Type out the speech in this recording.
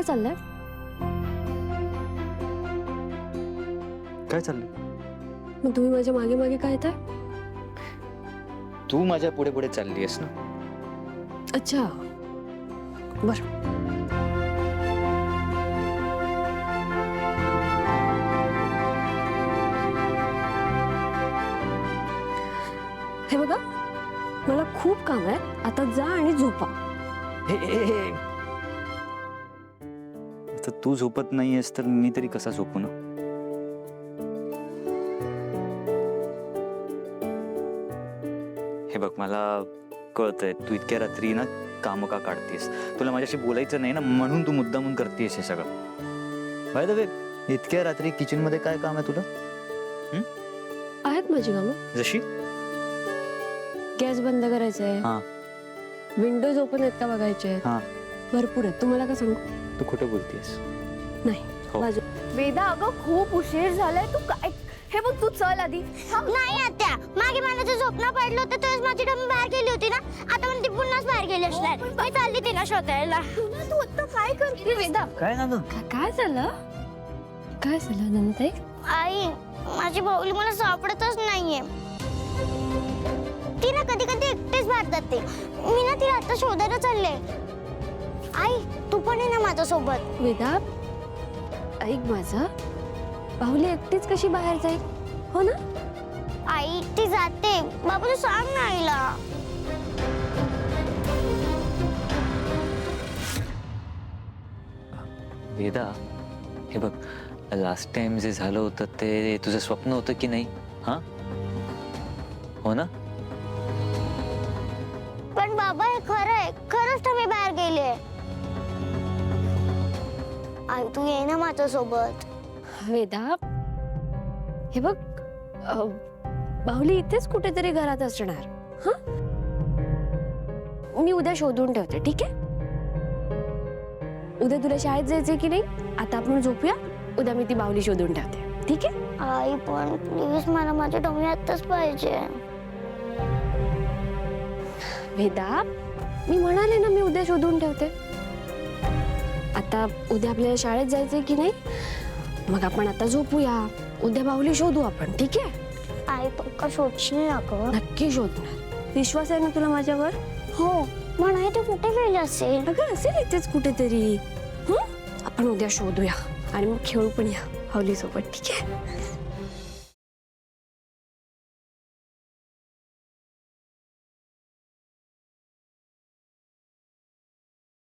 चाललंय? काय चाललंय? मग तुम्ही माझ्या मागे मागे काय येताय? तू माझ्या पुढे पुढे चालली आहेस ना. अच्छा बर. हे बघा, मला खूप काम आहे, आता जा आणि झोपा. हे आता तू झोपत नाहीयेस तर मी तरी कसा झोपू ना. हे बघ, मला कळतंय तू इतक्या रात्री ना काम का काढतेस. तुला माझ्याशी बोलायचं नाही ना, म्हणून तू मुद्दामून करतेस हे सगळं. बाय द वे, इतक्या रात्री किचन मध्ये काय काम आहे तुला? आहेत माझी कामं. जशी गॅस बंद करायचा आहे, हा विंडोज ओपन आहेत का बघायचे आहेत, हा. भरपूर आहेत. तुम्हाला काय सांगू? तू खोटं बोलतेस. नाही हो. बाजू. वेदा, अगं खूप उशीर झालाय. तू काय, हे बघ तू चल आधी. नाही आत्या, मागे मला जे झोपणं पडलं होतं तेव्हा माझी डमी बाहेर गेली होती ना, आता पण ती पुन्हाच बाहेर गेली असणार. मी चालली तिला शोधायला. तू आता काय करते वेदा? काय ना गं? काय झालं? काय झालं नंदताई? आई, माझी भाऊली मला सापडतच नाहीये. ती ना कधी कधी एकटीच बाहेर जाते. मी ना तिला आता शोधायला चालले. आई, तू पण आहे ना माझ्यासोबत. वेदा ऐक माझं, बाहुली एकटीच कशी बाहेर जाईल? हो ना? आई, ती जाते. बाबा तू सांग ना आईला. वेदा, हे बघ, लास्ट टाइम जे झालं होतं ते तुझं स्वप्न होतं की नाही? हा, हो ना? पण बाबा हे खरं आहे, खरंच तर मी बाहेर गेले. आई, तू ये ना माझ्यासोबत. वेदा हे बघ, बाहुली इथेच कुठेतरी घरात असणार. हा, मी उद्या शोधून ठेवते, ठीक आहे? उद्या तुला शाळेत जायचंय की नाही? आता आपण झोपूया, उद्या मी ती बाहुली शोधून ठेवते, ठीक आहे? आई, पण प्लीज मला माझी डमी आत्ताच पाहिजे. वेदा, मी म्हणाले ना मी उद्या शोधून ठेवते. आता उद्या आपल्याला शाळेत जायचंय की नाही? मग आपण आता झोपूया, उद्या बाहुली शोधू आपण, ठीक आहे? आई, पक्का शोधशील ना गं? नक्की शोधणार. विश्वास आहे ना तुला माझ्यावर? हो, पण आई तू कुठे गेली असेल? अगं असेल इथेच कुठेतरी. आपण उद्या शोधूया आणि मग खेळू पण या बाहुली सोबत, ठीक आहे?